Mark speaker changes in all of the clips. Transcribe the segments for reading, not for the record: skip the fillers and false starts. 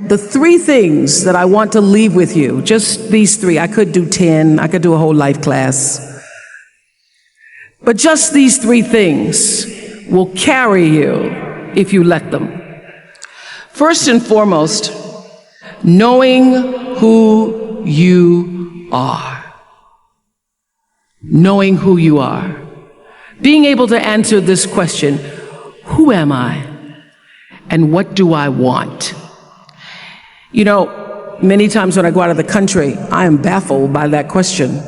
Speaker 1: the 3 things that I want to leave with you, just these 3, I could do 10, I could do a whole life class, but just these 3 things will carry you if you let them. First and foremost, knowing who you are. Knowing who you are. Being able to answer this question, who am I? And what do I want? You know, many times when I go out of the country, I am baffled by that question.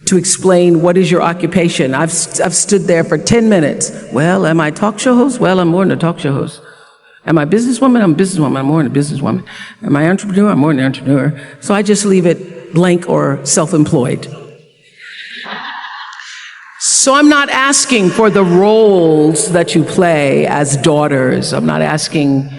Speaker 1: To explain what is your occupation. I've stood there for 10 minutes. Well, am I a talk show host? Well, I'm more than a talk show host. Am I a businesswoman? I'm a businesswoman. I'm more than a businesswoman. Am I an entrepreneur? I'm more than an entrepreneur. So I just leave it blank or self-employed. So I'm not asking for the roles that you play as daughters. I'm not asking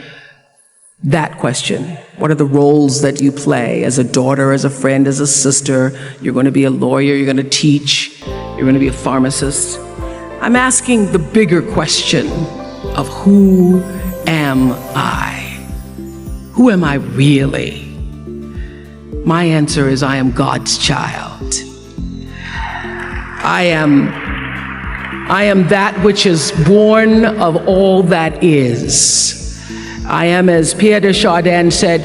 Speaker 1: that question. What are the roles that you play as a daughter, as a friend, as a sister? You're going to be a lawyer, you're going to teach, you're going to be a pharmacist. I'm asking the bigger question of who am I? Who am I really? My answer is I am God's child. I am that which is born of all that is. I am, as Pierre de Chardin said,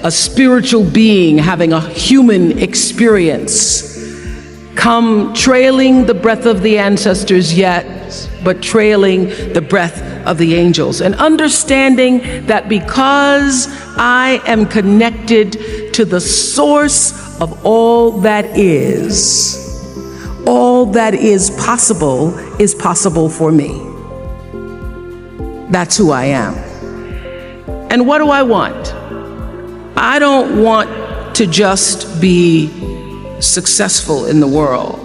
Speaker 1: a spiritual being having a human experience. Come trailing the breath of the ancestors yet, but trailing the breath of the angels. And understanding that because I am connected to the source of all that is possible for me. That's who I am. And what do I want? I don't want to just be successful in the world.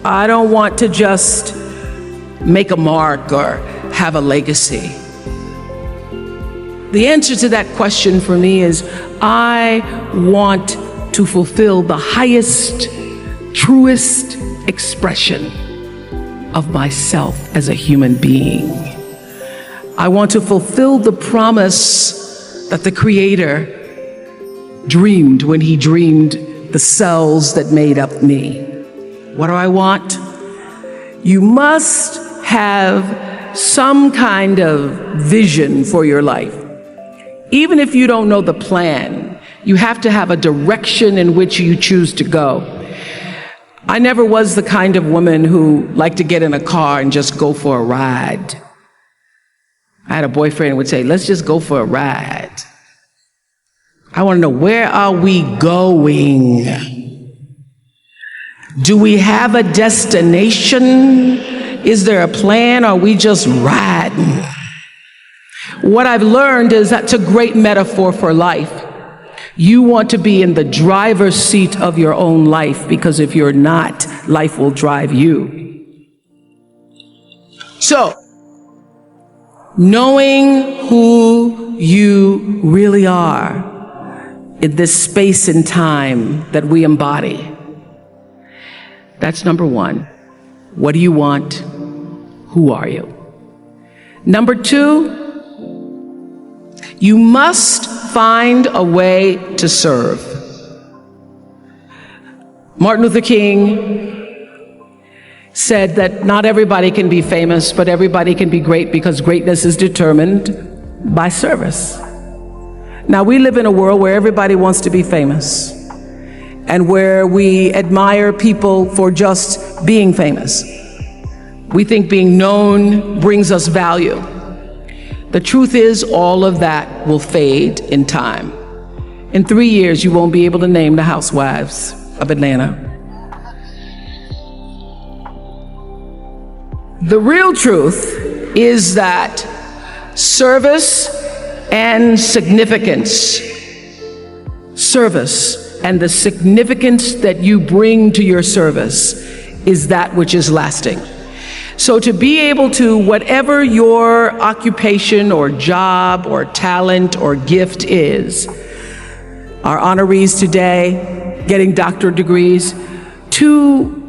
Speaker 1: I don't want to just make a mark or have a legacy. The answer to that question for me is I want to fulfill the highest, truest expression of myself as a human being. I want to fulfill the promise that the Creator dreamed when He dreamed the cells that made up me. What do I want? You must have some kind of vision for your life. Even if you don't know the plan, you have to have a direction in which you choose to go. I never was the kind of woman who liked to get in a car and just go for a ride. I had a boyfriend who would say, let's just go for a ride. I want to know, where are we going? Do we have a destination? Is there a plan? Or are we just riding? What I've learned is that's a great metaphor for life. You want to be in the driver's seat of your own life, because if you're not, life will drive you. So, knowing who you really are in this space and time that we embody. That's number one. What do you want? Who are you? Number two, you must find a way to serve. Martin Luther King said that not everybody can be famous, but everybody can be great, because greatness is determined by service. Now, we live in a world where everybody wants to be famous, and where we admire people for just being famous. We think being known brings us value. The truth is, all of that will fade in time. In 3 years, you won't be able to name the housewives of Atlanta. The real truth is that service and significance, service and the significance that you bring to your service is that which is lasting. So to be able to, whatever your occupation or job or talent or gift is, our honorees today getting doctorate degrees, to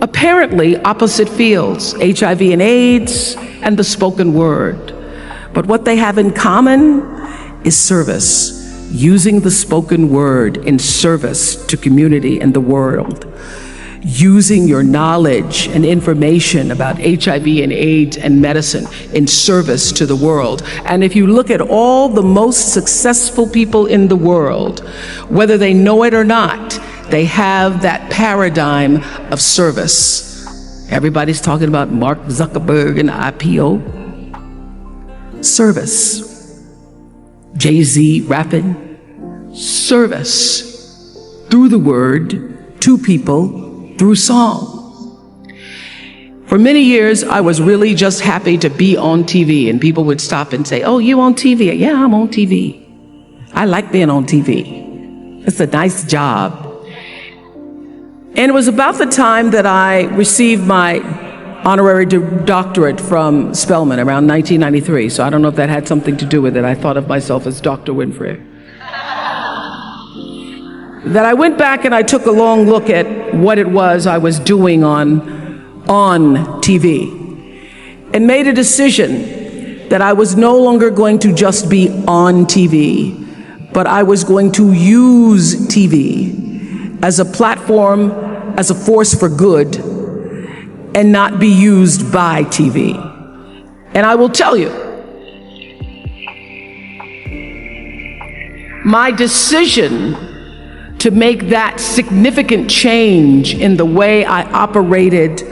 Speaker 1: apparently opposite fields, HIV and AIDS and the spoken word. But what they have in common is service. Using the spoken word in service to community and the world. Using your knowledge and information about HIV and AIDS and medicine in service to the world. And if you look at all the most successful people in the world, whether they know it or not, they have that paradigm of service. Everybody's talking about Mark Zuckerberg and IPO. Service. Jay-Z rapping. Service. Through the word, to people, through song. For many years, I was really just happy to be on TV, and people would stop and say, "Oh, you on TV?" "Yeah, I'm on TV. I like being on TV. It's a nice job." And it was about the time that I received my honorary doctorate from Spelman around 1993. So I don't know if that had something to do with it. I thought of myself as Dr. Winfrey. That I went back and I took a long look at what it was I was doing on TV and made a decision that I was no longer going to just be on TV, but I was going to use TV as a platform, as a force for good, and not be used by TV. And I will tell you, my decision to make that significant change in the way I operated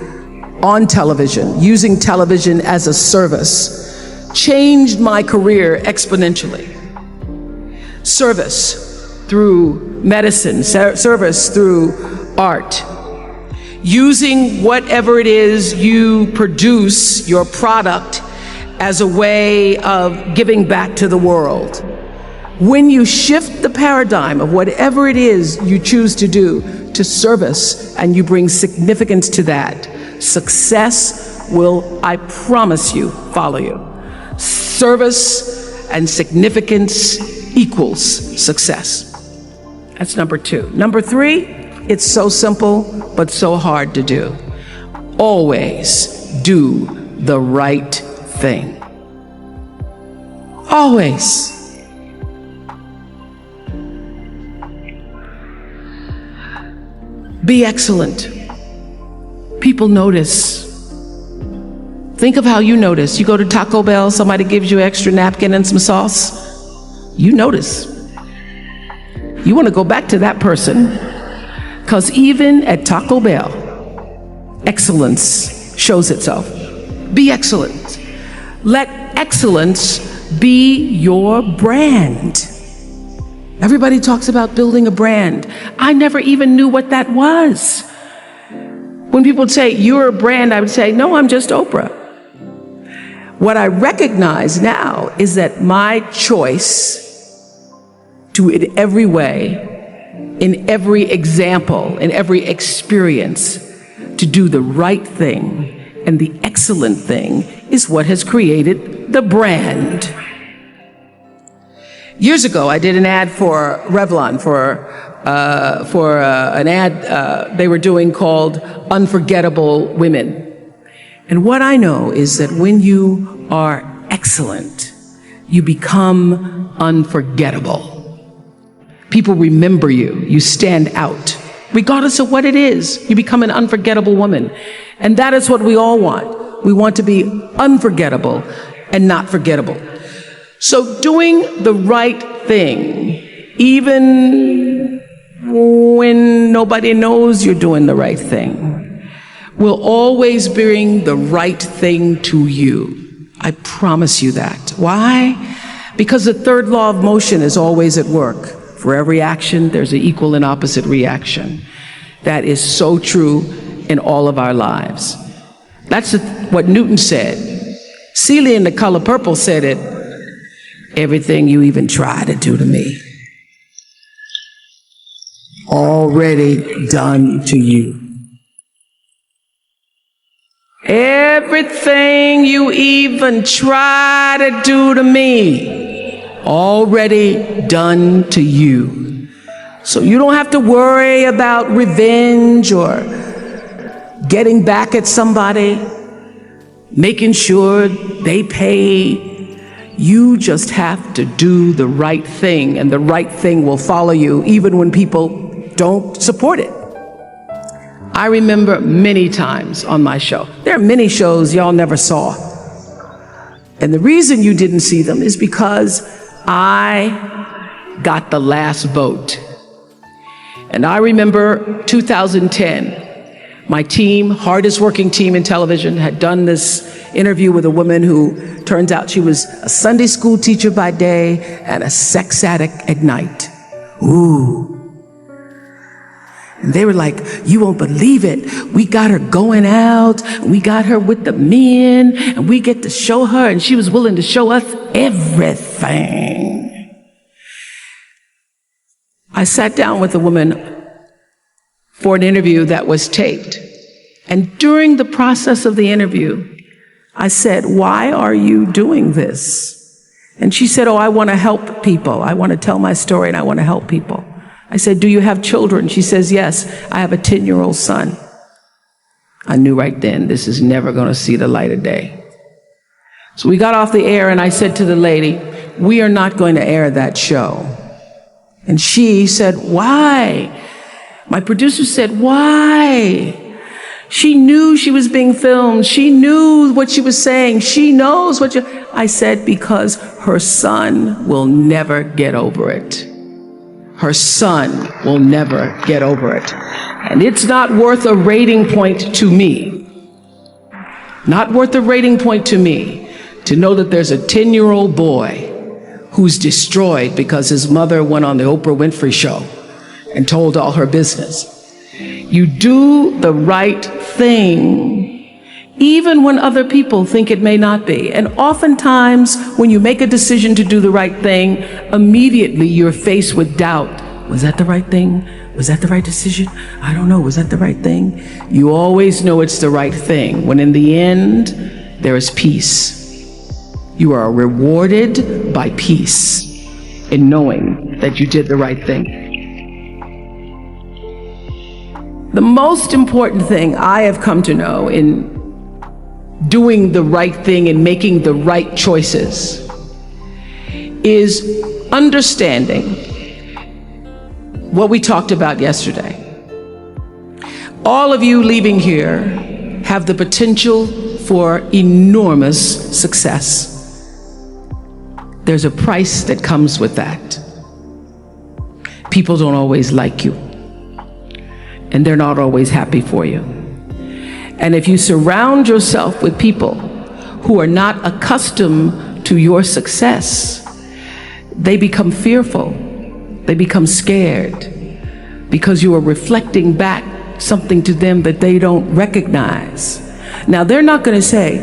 Speaker 1: on television, using television as a service, changed my career exponentially. Service through medicine, service through art, using whatever it is you produce, your product, as a way of giving back to the world. When you shift the paradigm of whatever it is you choose to do to service, and you bring significance to that, success will, I promise you, follow you. Service and significance equals success. That's number two. Number three, it's so simple, but so hard to do. Always do the right thing. Always. Be excellent. People notice. Think of how you notice. You go to Taco Bell, somebody gives you an extra napkin and some sauce. You notice. You want to go back to that person. Because even at Taco Bell, excellence shows itself. Be excellent. Let excellence be your brand. Everybody talks about building a brand. I never even knew what that was. When people would say, "You're a brand," I would say, "No, I'm just Oprah." What I recognize now is that my choice to, in every way, in every example, in every experience, to do the right thing and the excellent thing is what has created the brand. Years ago, I did an ad for Revlon for an ad they were doing called Unforgettable Women. And what I know is that when you are excellent, you become unforgettable. People remember you. You stand out. Regardless of what it is, you become an unforgettable woman. And that is what we all want. We want to be unforgettable and not forgettable. So doing the right thing, even when nobody knows you're doing the right thing, will always bring the right thing to you. I promise you that. Why? Because the third law of motion is always at work. For every action, there's an equal and opposite reaction. That is so true in all of our lives. That's what Newton said. Celia in The Color Purple said it. Everything you even try to do to me, already done to you. Everything you even try to do to me, already done to you. So you don't have to worry about revenge or getting back at somebody, making sure they pay You just have to do the right thing, and the right thing will follow you even when people don't support it. I remember many times on my show. There are many shows y'all never saw. And the reason you didn't see them is because I got the last vote. And I remember 2010, my team, hardest working team in television, had done this interview with a woman who turns out she was a Sunday school teacher by day and a sex addict at night. Ooh. And they were like, you won't believe it. We got her going out. We got her with the men, and we get to show her, and she was willing to show us everything. I sat down with a woman for an interview that was taped. And during the process of the interview, I said, why are you doing this? And she said, oh, I want to help people. I want to tell my story, and I want to help people. I said, do you have children? She says, yes, I have a 10-year-old son. I knew right then this is never going to see the light of day. So we got off the air, and I said to the lady, we are not going to air that show. And she said, why? My producer said, why? She knew she was being filmed. She knew what she was saying. She knows what you... I said, because her son will never get over it. Her son will never get over it. And it's not worth a rating point to me. Not worth a rating point to me to know that there's a 10-year-old boy who's destroyed because his mother went on the Oprah Winfrey show and told all her business. You do the right thing even when other people think it may not be. And oftentimes, when you make a decision to do the right thing, immediately you're faced with doubt. Was that the right thing? Was that the right decision? I don't know. Was that the right thing? You always know it's the right thing, when in the end, there is peace. You are rewarded by peace in knowing that you did the right thing. The most important thing I have come to know in doing the right thing and making the right choices is understanding what we talked about yesterday. All of you leaving here have the potential for enormous success. There's a price that comes with that. People don't always like you, and they're not always happy for you. And if you surround yourself with people who are not accustomed to your success, they become fearful, they become scared, because you are reflecting back something to them that they don't recognize. Now, they're not going to say,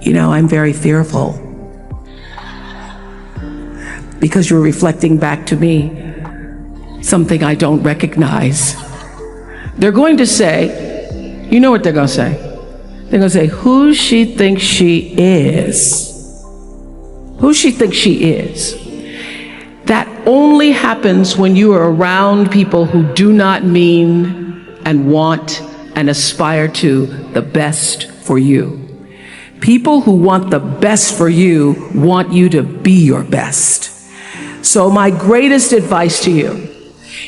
Speaker 1: you know, I'm very fearful, because you're reflecting back to me something I don't recognize. They're going to say, you know what they're going to say? They're going to say, who she thinks she is. Who she thinks she is. That only happens when you are around people who do not mean and want and aspire to the best for you. People who want the best for you want you to be your best. So my greatest advice to you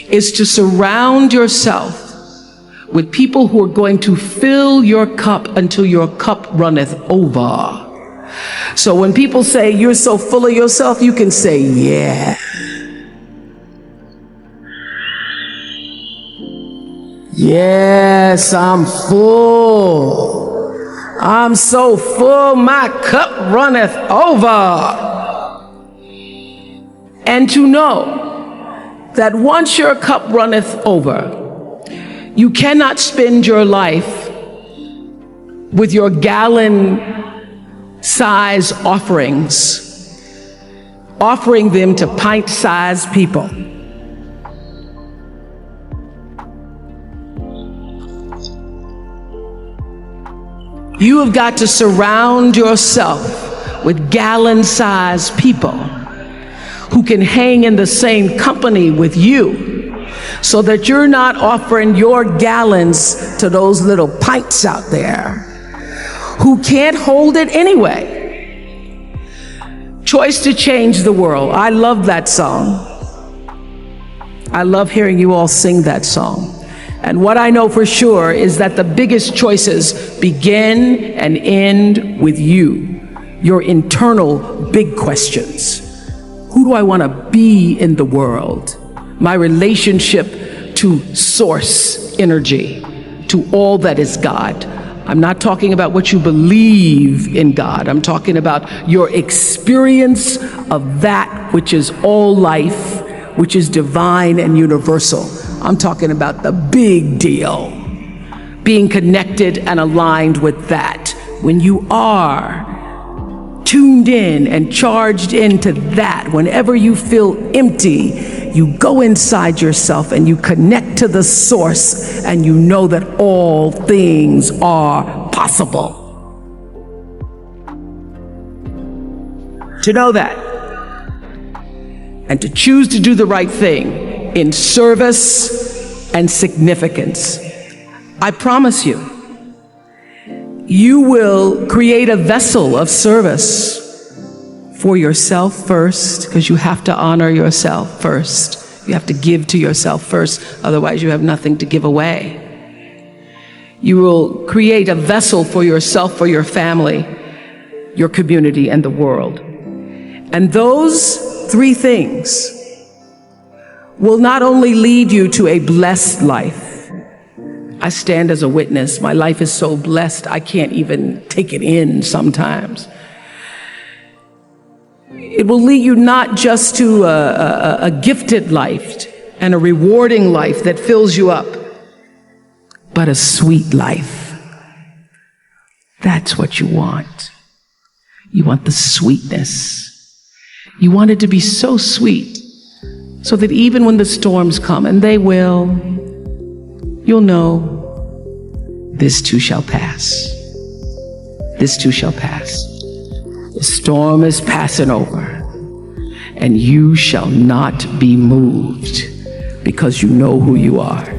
Speaker 1: is to surround yourself with people who are going to fill your cup until your cup runneth over. So when people say you're so full of yourself, you can say, yeah. Yes, I'm full. I'm so full, my cup runneth over. And to know that once your cup runneth over, you cannot spend your life with your gallon-size offerings, offering them to pint-sized people. You have got to surround yourself with gallon-sized people who can hang in the same company with you, so that you're not offering your gallons to those little pints out there who can't hold it anyway. Choice to change the world. I love that song. I love hearing you all sing that song. And what I know for sure is that the biggest choices begin and end with you, your internal big questions. Who do I want to be in the world? My relationship to source energy, to all that is God. I'm not talking about what you believe in God. I'm talking about your experience of that which is all life, which is divine and universal. I'm talking about the big deal. Being connected and aligned with that. When you are tuned in and charged into that, whenever you feel empty, you go inside yourself and you connect to the source, and you know that all things are possible. To know that, and to choose to do the right thing in service and significance, I promise you, you will create a vessel of service for yourself first, because you have to honor yourself first. You have to give to yourself first, otherwise you have nothing to give away. You will create a vessel for yourself, for your family, your community, and the world. And those three things will not only lead you to a blessed life. I stand as a witness. My life is so blessed, I can't even take it in sometimes. It will lead you not just to a gifted life and a rewarding life that fills you up, but a sweet life. That's what you want. You want the sweetness. You want it to be so sweet, so that even when the storms come, and they will, you'll know this too shall pass. This too shall pass. The storm is passing over, and you shall not be moved, because you know who you are.